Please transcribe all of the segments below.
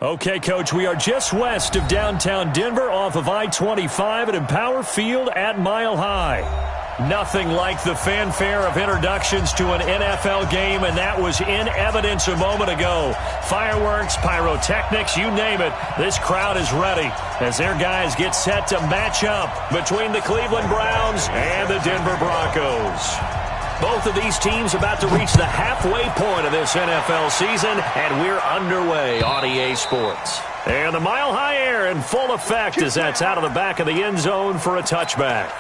Okay, Coach, we are just west of downtown Denver off of I-25 at Empower Field at Mile High. Nothing like the fanfare of introductions to an NFL game, and that was in evidence a moment ago. Fireworks, pyrotechnics, you name it, this crowd is ready as their guys get set to match up between the Cleveland Browns and the Denver Broncos. Both of these teams about to reach the halfway point of this NFL season, and we're underway on EA Sports. And the Mile High air in full effect as that's out of the back of the end zone for a touchback.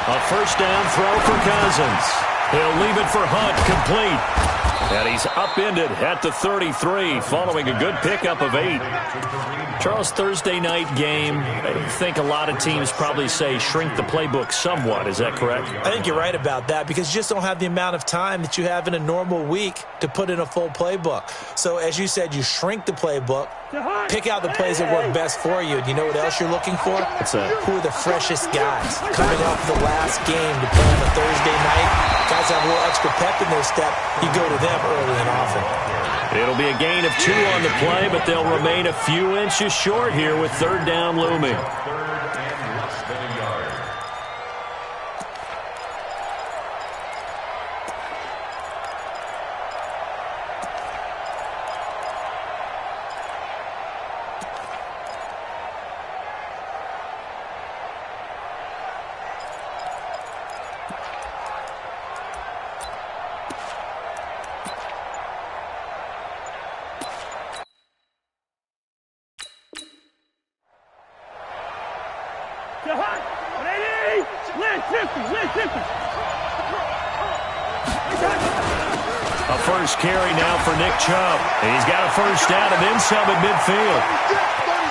A first down throw for Cousins. He'll leave it for Hunt, complete. And he's upended at the 33 following a good pickup of 8. Charles, Thursday night game, I think a lot of teams probably say shrink the playbook somewhat. Is that correct? I think you're right about that because you just don't have the amount of time that you have in a normal week to put in a full playbook. So as you said, you shrink the playbook, pick out the plays that work best for you. And you know what else you're looking for? Who are the freshest guys coming off the last game to play on a Thursday night? Guys have a little extra pep in their step. You go to them early and often. It'll be a gain of 2 on the play, but they'll remain a few inches short here with third down looming. A first carry now for Nick Chubb. He's got a first down and then some at midfield.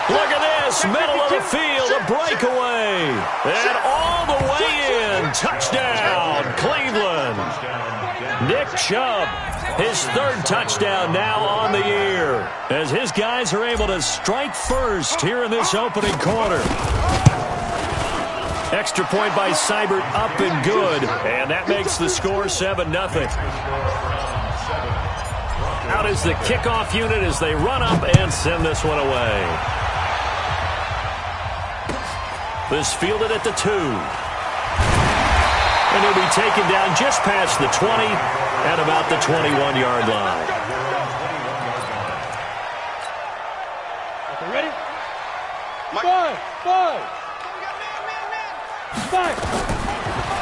Look at this, middle of the field, a breakaway. And all the way in, touchdown, Cleveland. Nick Chubb, his third touchdown now on the year, as his guys are able to strike first here in this opening quarter. Extra point by Seibert, up and good, and that makes the score 7-0. Out is the kickoff unit as they run up and send this one away. This fielded at the 2. And he'll be taken down just past the 20 at about the 21-yard line. Okay, ready? Five.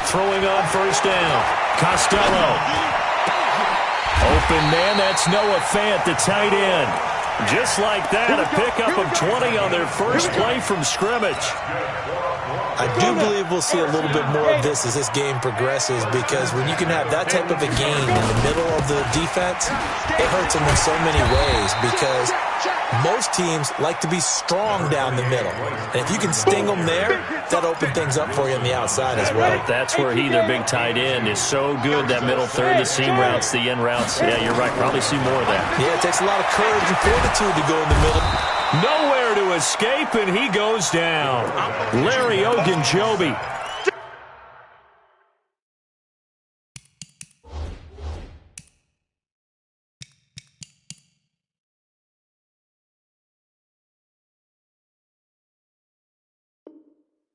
Throwing on first down. Costello. Open man, that's Noah Fant, the tight end. Just like that, a pickup of 20 on their first play from scrimmage. I do believe we'll see a little bit more of this as this game progresses because when you can have that type of a gain in the middle of the defense, it hurts them in so many ways because most teams like to be strong down the middle. And if you can sting them there, that'll open things up for you on the outside as well. Right, that's where their big tight end, is so good, that middle third, the seam routes, the in routes. Yeah, you're right, probably see more of that. Yeah, it takes a lot of courage and fortitude to go in the middle. Nowhere to escape, and he goes down. Larry Ogunjobi.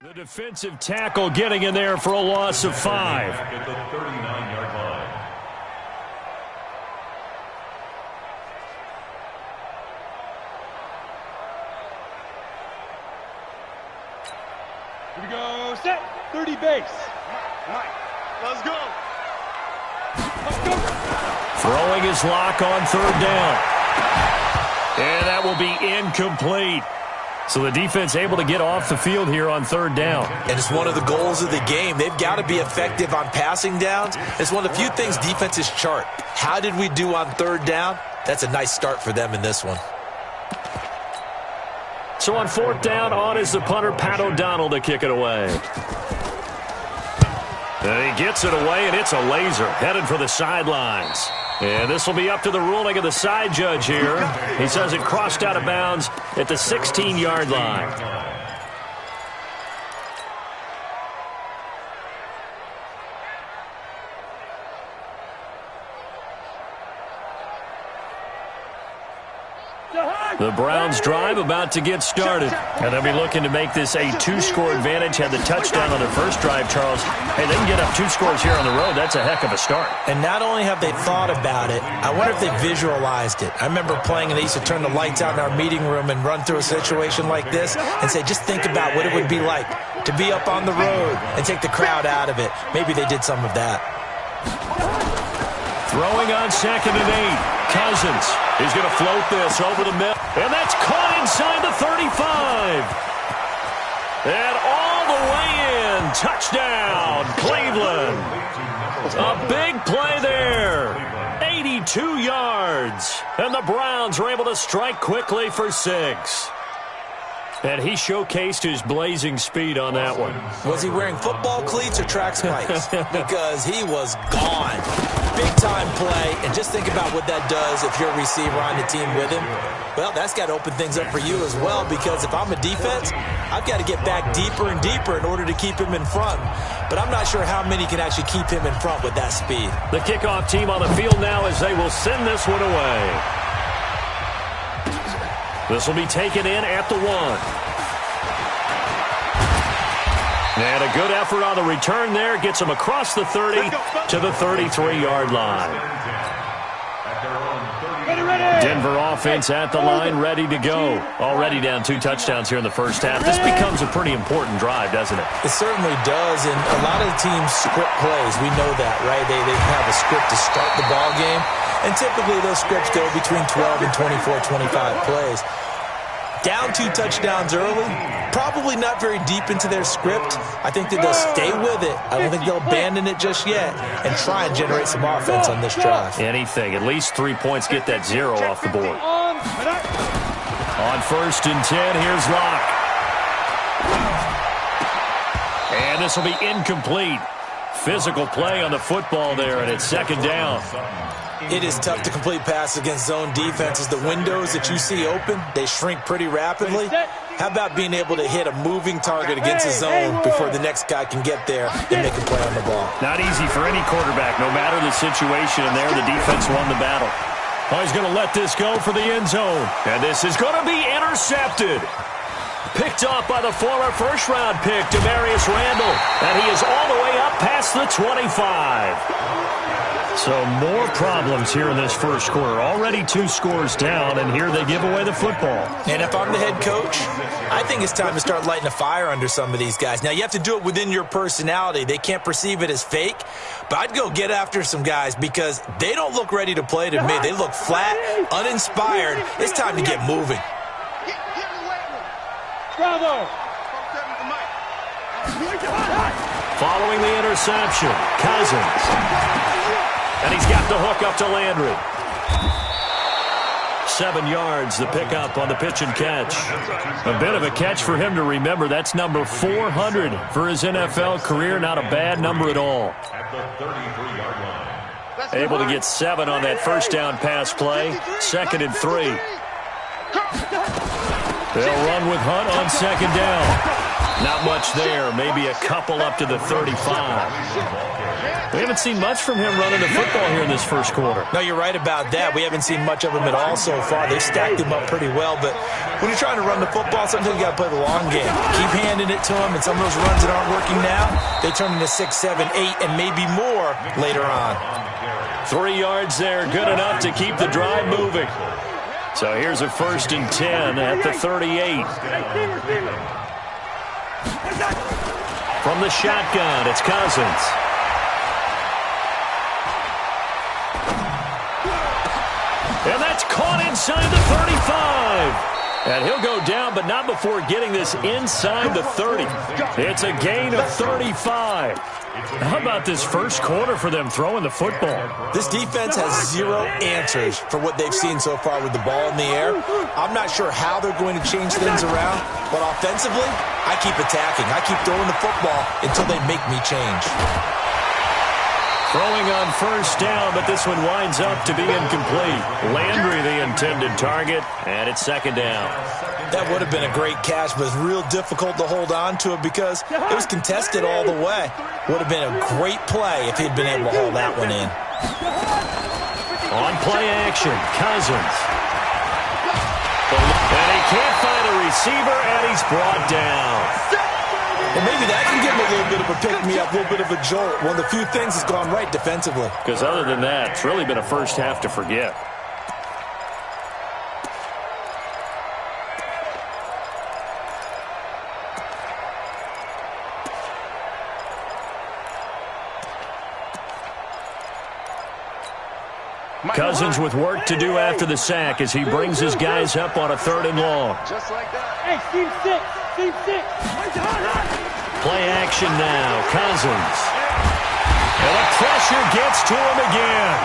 The defensive tackle getting in there for a loss of 5. At the 39-yard line. Here we go. Set. 30 base. Mike, let's go. Throwing his lock on third down. And that will be incomplete. So the defense able to get off the field here on third down. And it's one of the goals of the game. They've got to be effective on passing downs. It's one of the few things defenses chart. How did we do on third down? That's a nice start for them in this one. So on fourth down, on is the punter, Pat O'Donnell, to kick it away. And he gets it away, and it's a laser headed for the sidelines. And this will be up to the ruling of the side judge here. He says it crossed out of bounds at the 16-yard line. The Browns drive about to get started. And they'll be looking to make this a two-score advantage. Had the touchdown on their first drive, Charles. Hey, they can get up 2 scores here on the road. That's a heck of a start. And not only have they thought about it, I wonder if they visualized it. I remember playing and they used to turn the lights out in our meeting room and run through a situation like this and say, just think about what it would be like to be up on the road and take the crowd out of it. Maybe they did some of that. Throwing on 2nd and 8. Cousins. He's going to float this over the middle. And that's caught inside the 35. And all the way in. Touchdown, Cleveland. A big play there. 82 yards. And the Browns are able to strike quickly for 6. And he showcased his blazing speed on that one. Was he wearing football cleats or track spikes? Because he was gone. Big-time play. And just think about what that does if you're a receiver on the team with him. Well, that's got to open things up for you as well, because if I'm a defense, I've got to get back deeper and deeper in order to keep him in front. But I'm not sure how many can actually keep him in front with that speed. The kickoff team on the field now as they will send this one away. This will be taken in at the 1. And a good effort on the return there. Gets him across the 30 to the 33-yard line. Denver offense at the line, ready to go. Already down 2 touchdowns here in the first half. This becomes a pretty important drive, doesn't it? It certainly does, and a lot of the teams script plays. We know that, right? They have a script to start the ball game, and typically those scripts go between 12 and 24, 25 plays. Down 2 touchdowns early, probably not very deep into their script. I think that they'll stay with it. I don't think they'll abandon it just yet and try and generate some offense on this drive. Anything. At least 3 points, get that 0 off the board. On 1st and 10, here's Locke. And this will be incomplete. Physical play on the football there, and it's 2nd down. It is tough to complete passes against zone defenses. The windows that you see open, they shrink pretty rapidly. How about being able to hit a moving target against a zone before the next guy can get there and make a play on the ball? Not easy for any quarterback, no matter the situation. And there, the defense won the battle. Oh, he's going to let this go for the end zone. And this is going to be intercepted. Picked off by the former first-round pick, Demarius Randall. And he is all the way up past the 25. So more problems here in this first quarter. Already 2 scores down, and here they give away the football. And if I'm the head coach, I think it's time to start lighting a fire under some of these guys. Now, you have to do it within your personality. They can't perceive it as fake, but I'd go get after some guys because they don't look ready to play to me. They look flat, uninspired. It's time to get moving. Bravo! Following the interception, Cousins. And he's got the hook up to Landry. 7 yards, the pickup on the pitch and catch. A bit of a catch for him to remember. That's number 400 for his NFL career. Not a bad number at all. Able to get 7 on that first down pass play. 2nd and 3. They'll run with Hunt on 2nd down. Not much there. Maybe a couple up to the 35. We haven't seen much from him running the football here in this first quarter. No, you're right about that. We haven't seen much of him at all so far. They've stacked him up pretty well, but when you're trying to run the football, sometimes you got to play the long game. Keep handing it to him, and some of those runs that aren't working now, they turn into 6, 7, 8, and maybe more later on. 3 yards there, good enough to keep the drive moving. So here's a 1st and 10 at the 38. From the shotgun, it's Cousins. And that's caught inside the 35. And he'll go down, but not before getting this inside the 30. It's a gain of 35. How about this first quarter for them throwing the football? This defense has 0 answers for what they've seen so far with the ball in the air. I'm not sure how they're going to change things around, but offensively, I keep attacking. I keep throwing the football until they make me change. Throwing on first down, but this one winds up to be incomplete. Landry the intended target, and it's second down. That would have been a great catch, but it's real difficult to hold on to it because it was contested all the way. Would have been a great play if he'd been able to hold that one in. On play action, Cousins. And he can't find a receiver, and he's brought down. And maybe that can give him a little bit of a pick-me-up, a little bit of a jolt. One of the few things that's gone right defensively. Because other than that, it's really been a first half to forget. Cousins with work to do after the sack as he brings his guys up on a 3rd and long. Just like that. Hey, team 6. Team 6. Play action now. Cousins. And the pressure gets to him again.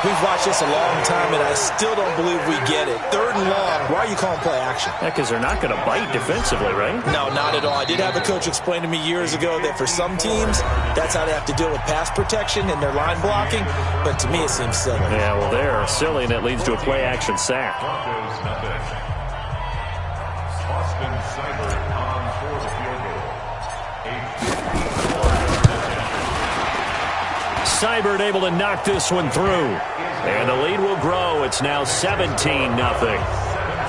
We've watched this a long time, and I still don't believe we get it. 3rd and long. Why are you calling play action? Because they're not going to bite defensively, right? No, not at all. I did have a coach explain to me years ago that for some teams, that's how they have to deal with pass protection and their line blocking. But to me, it seems silly. Yeah, well, they're silly, and it leads to a play action sack. Austin Seibert on for the field goal. Seibert able to knock this one through. And the lead will grow. It's now 17-0.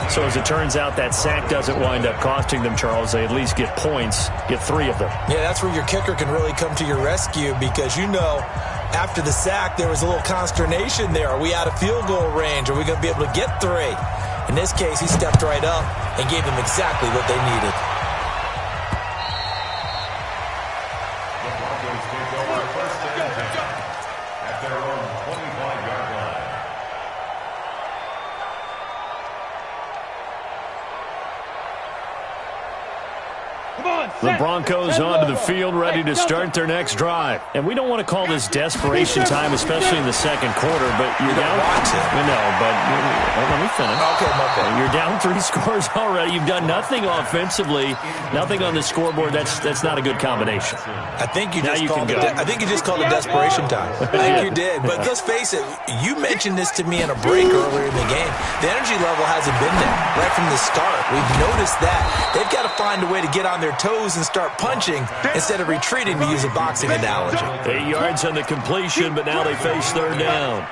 So as it turns out, that sack doesn't wind up costing them, Charles. They at least get points, get 3 of them. Yeah, that's where your kicker can really come to your rescue because, you know, after the sack, there was a little consternation there. Are we out of field goal range? Are we going to be able to get 3? In this case, he stepped right up and gave them exactly what they needed. The Broncos take over 1st and 10 at their own 25-yard line. The Broncos onto the field, ready to start their next drive. And we don't want to call this desperation time, especially in the second quarter, but you're down. No, but let me finish. Okay. You're down 3 scores already. You've done nothing offensively, nothing on the scoreboard. That's not a good combination. I think you just called it desperation time. I think you did. But let's face it, you mentioned this to me in a break earlier in the game. The energy level hasn't been there right from the start. We've noticed that. They've got to find a way to get on their toes and start punching instead of retreating, to use a boxing analogy. 8 yards on the completion, but now they face 3rd down.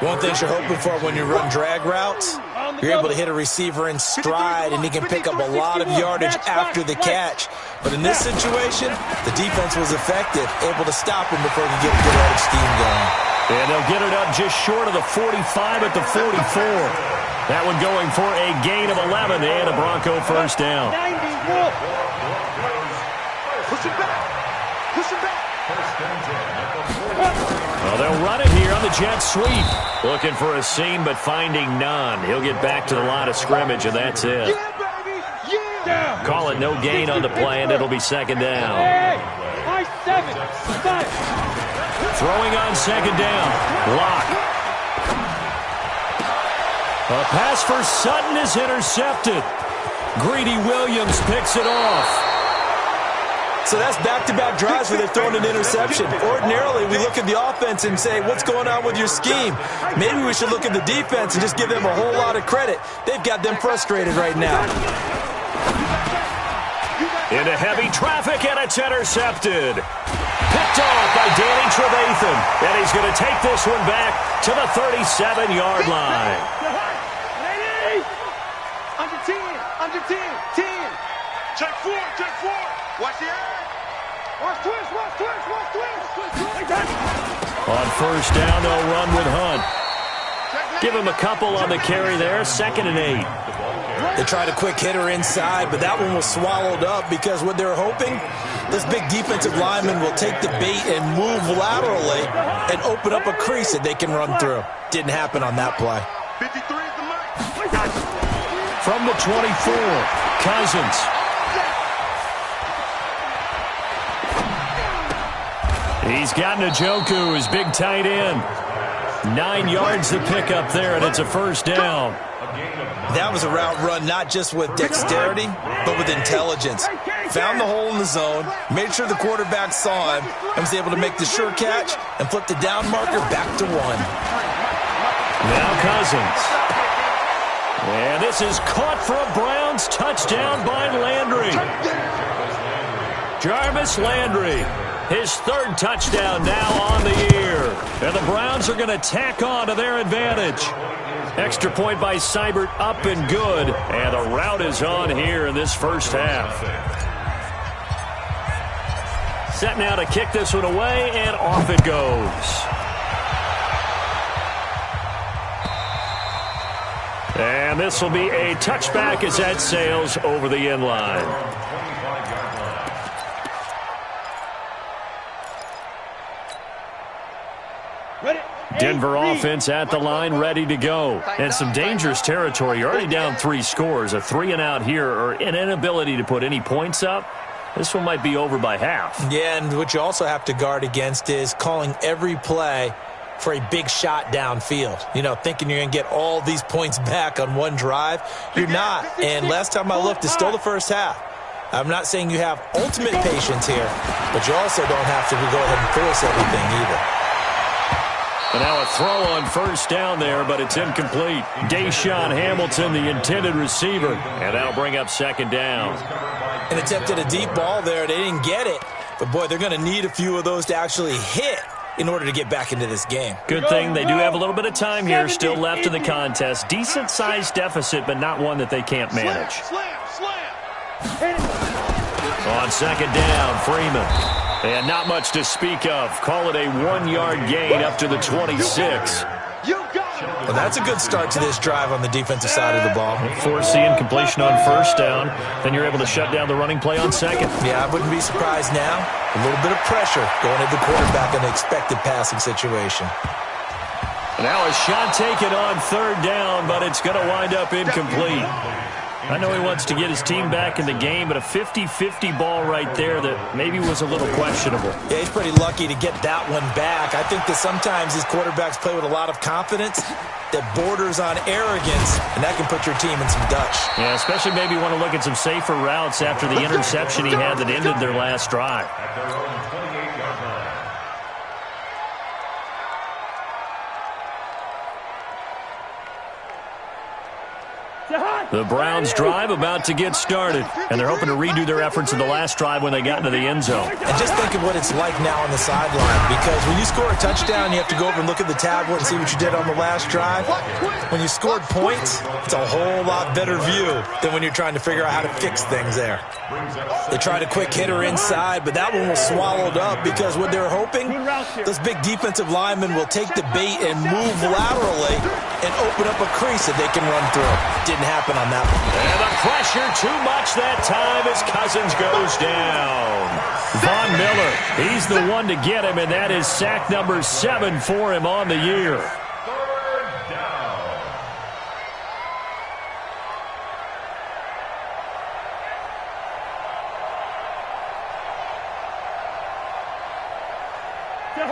One thing you're hoping for when you run drag routes, you're able to hit a receiver in stride, and he can pick up a lot of yardage after the catch. But in this situation, the defense was effective, able to stop him before he could get a good head of steam going. And they'll get it up just short of the 45 at the 44. That one going for a gain of 11 and a Bronco 1st down. Push it back. Well, they'll run it here on the jet sweep. Looking for a seam, but finding none. He'll get back to the line of scrimmage, and that's it. Yeah, baby. Yeah. Call it no gain on the play, and it'll be 2nd down. Hey, 7, 5. Throwing on 2nd down. Lock. A pass for Sutton is intercepted. Greedy Williams picks it off. So that's back-to-back drives where they've thrown an interception. Ordinarily, we look at the offense and say, what's going on with your scheme? Maybe we should look at the defense and just give them a whole lot of credit. They've got them frustrated right now. Into heavy traffic, and it's intercepted. Picked off by Danny Trevathan. And he's going to take this one back to the 37-yard line. Under 10. 10. Check 4. Watch the eye. Watch twist. On 1st down, they'll run with Hunt. Give him a couple on the carry there. 2nd and 8. They tried a quick hitter inside, but that one was swallowed up because what they're hoping, this big defensive lineman will take the bait and move laterally and open up a crease that they can run through. Didn't happen on that play. 53 is the mark. From the 24, Cousins. He's got Njoku, his big tight end. 9 yards to pick up there, and it's a 1st down. That was a route run not just with dexterity, but with intelligence. found the hole in the zone, made sure the quarterback saw him, and was able to make the sure catch and flip the down marker back to 1. Now Cousins. And this is caught for a Browns touchdown by Landry. Jarvis Landry, his 3rd touchdown now on the year. And the Browns are going to tack on to their advantage. Extra point by Seibert, up and good. And the rout is on here in this first half. Set now to kick this one away, and off it goes. And this will be a touchback as that sails over the end line. Denver offense at the line, ready to go. And some dangerous territory. You're already down 3 scores. A 3-and-out here, or an inability to put any points up. This one might be over by half. Yeah, and what you also have to guard against is calling every play for a big shot downfield. You know, thinking you're going to get all these points back on one drive. You're not. And last time I looked, it's still the first half. I'm not saying you have ultimate patience here, but you also don't have to go ahead and force everything either. And now a throw on first down there, but it's incomplete. Deshaun Hamilton, the intended receiver, and that'll bring up 2nd down. An attempt at a deep ball there. They didn't get it. But, boy, they're going to need a few of those to actually hit in order to get back into this game. Good thing they do have a little bit of time here still left in the contest. Decent-sized deficit, but not one that they can't manage. On 2nd down, Freeman. And not much to speak of. Call it a 1-yard gain up to the 26. Well, that's a good start to this drive on the defensive side of the ball. Forcing incompletion on first down. Then you're able to shut down the running play on 2nd. Yeah, I wouldn't be surprised now. A little bit of pressure going at the quarterback in an expected passing situation. Now a shot taken on 3rd down, but it's going to wind up incomplete. I know he wants to get his team back in the game, but a 50-50 ball right there that maybe was a little questionable. Yeah, he's pretty lucky to get that one back. I think that sometimes these quarterbacks play with a lot of confidence that borders on arrogance, and that can put your team in some dutch. Yeah, especially maybe want to look at some safer routes after the interception he had that ended their last drive. The Browns drive about to get started, and they're hoping to redo their efforts in the last drive when they got into the end zone. And just think of what it's like now on the sideline, because when you score a touchdown, you have to go over and look at the tablet and see what you did on the last drive. When you scored points, it's a whole lot better view than when you're trying to figure out how to fix things there. They tried a quick hitter inside, but that one was swallowed up because what they're hoping, those big defensive linemen will take the bait and move laterally and open up a crease that they can run through. Didn't happen on that one. And the pressure too much that time as Cousins goes down. Von Miller, he's the one to get him, and that is sack number 7 for him on the year.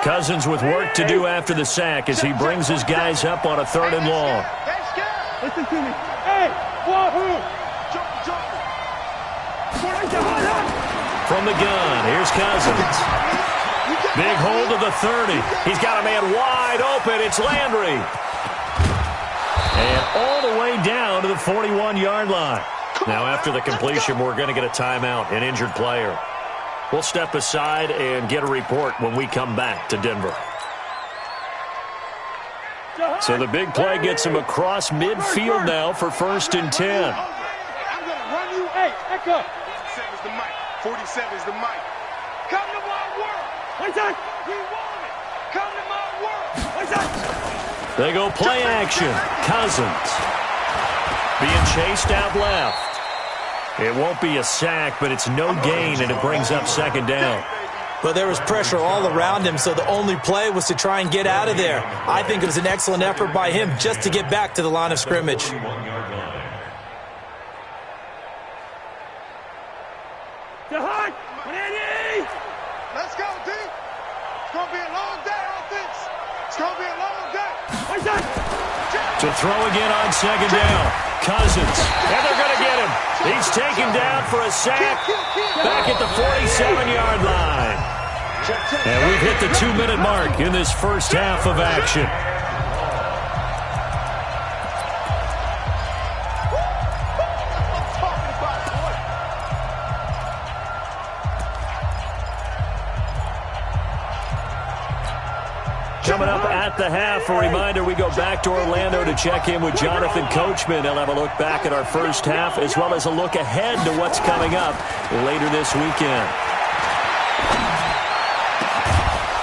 Cousins with work to do after the sack as he brings his guys up on a 3rd and long. Listen to me. Hey, wahoo! From the gun, here's Cousins. Big hold of the 30. He's got a man wide open. It's Landry. And all the way down to the 41-yard line. Now after the completion, we're going to get a timeout, an injured player. We'll step aside and get a report when we come back to Denver. So the big play gets him across midfield now for 1st and 10. I'm going to run you. Hey, echo. 47 is the mic. 47 is the mic. Come to my world. One time. We want it. Come to my world. One time. They go play action. Cousins being chased out left. It won't be a sack, but it's no gain, and it brings up 2nd down. But there was pressure all around him, so the only play was to try and get out of there. I think it was an excellent effort by him just to get back to the line of scrimmage. Let's go, D. It's going to be a long day, offense. It's going to be a long day. To throw again on 2nd down. Cousins. And they're going to to get him. He's taken down for a sack back at the 47-yard line. And we've hit the 2-minute mark in this first half of action. Coming up at the half, a reminder, we go back to Orlando to check in with Jonathan Coachman. He'll have a look back at our first half as well as a look ahead to what's coming up later this weekend.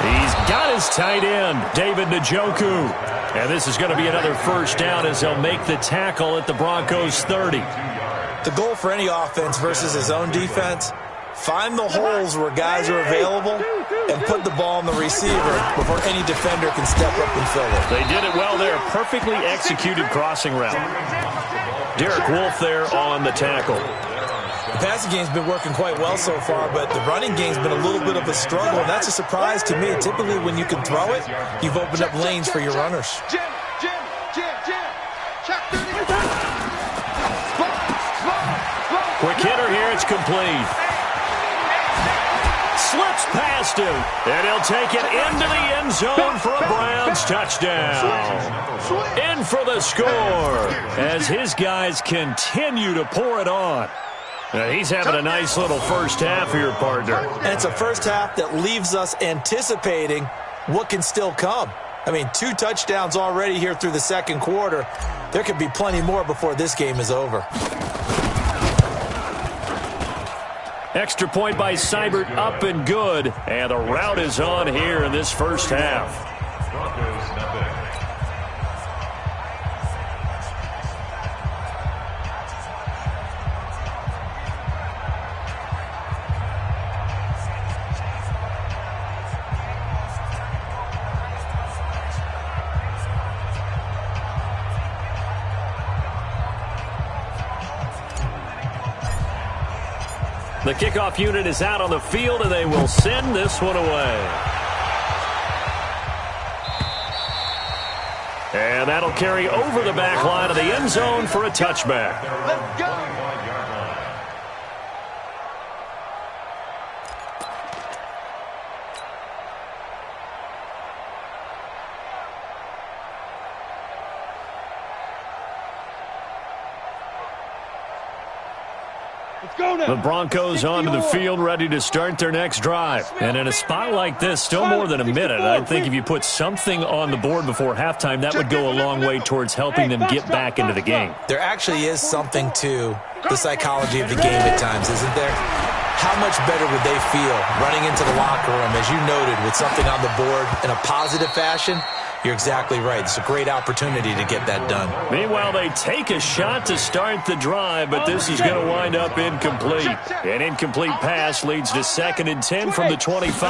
He's got his tight end, David Njoku. And this is going to be another first down as he'll make the tackle at the Broncos' 30. The goal for any offense versus his own defense, find the holes where guys are available and put the ball on the receiver before any defender can step up and fill it. They did it well there. Perfectly executed crossing route. Derek Wolfe there on the tackle. The passing game's been working quite well so far, but the running game's been a little bit of a struggle, and that's a surprise to me. Typically, when you can throw it, you've opened up lanes for your runners. Quick hitter here. It's complete. Slips past him, and he'll take it into the end zone for a Browns touchdown. In for the score as his guys continue to pour it on. He's having a nice little first half here, partner. And it's a first half that leaves us anticipating what can still come. I mean, 2 touchdowns already here through the second quarter. There could be plenty more before this game is over. Extra point by Seibert, up and good. And the route is on here in this first half. The kickoff unit is out on the field, and they will send this one away. And that'll carry over the back line of the end zone for a touchback. Let's go. The Broncos onto the field, ready to start their next drive. And in a spot like this, still more than a minute, I think if you put something on the board before halftime, that would go a long way towards helping them get back into the game. There actually is something to the psychology of the game at times, isn't there? How much better would they feel running into the locker room, as you noted, with something on the board in a positive fashion? You're exactly right. It's a great opportunity to get that done. Meanwhile, they take a shot to start the drive, but this is going to wind up incomplete. An incomplete pass leads to 2nd and 10 from the 25.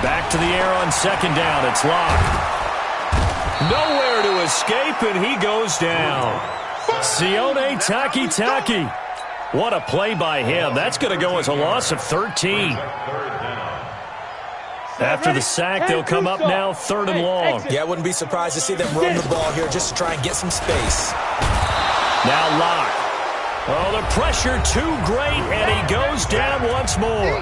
Back to the air on 2nd down. It's Locke. Nowhere to escape, and he goes down. Sione Takitaki. What a play by him. That's going to go as a loss of 13. After the sack, they'll come up now 3rd and long. Yeah, I wouldn't be surprised to see them run the ball here just to try and get some space. Now Locke. Oh, the pressure too great, and he goes down once more.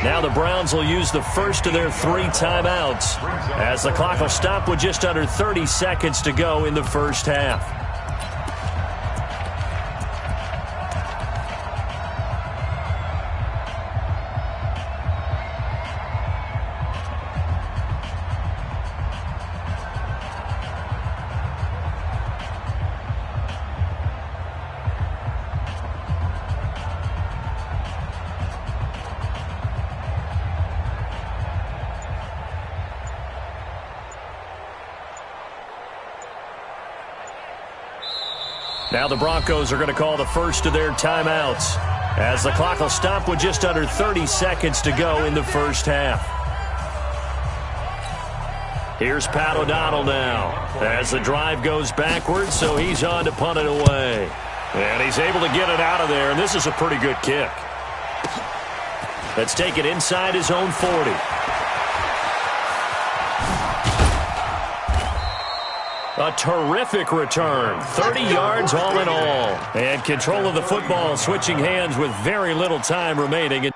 Now the Browns will use the first of their 3 timeouts as the clock will stop with just under 30 seconds to go in the first half. Now the Broncos are going to call the first of their timeouts as the clock will stop with just under 30 seconds to go in the first half. Here's Pat O'Donnell now as the drive goes backwards, so he's on to punt it away. And he's able to get it out of there, and this is a pretty good kick. Let's take it inside his own 40. A terrific return. 30 yards all in all. And control of the football switching hands with very little time remaining.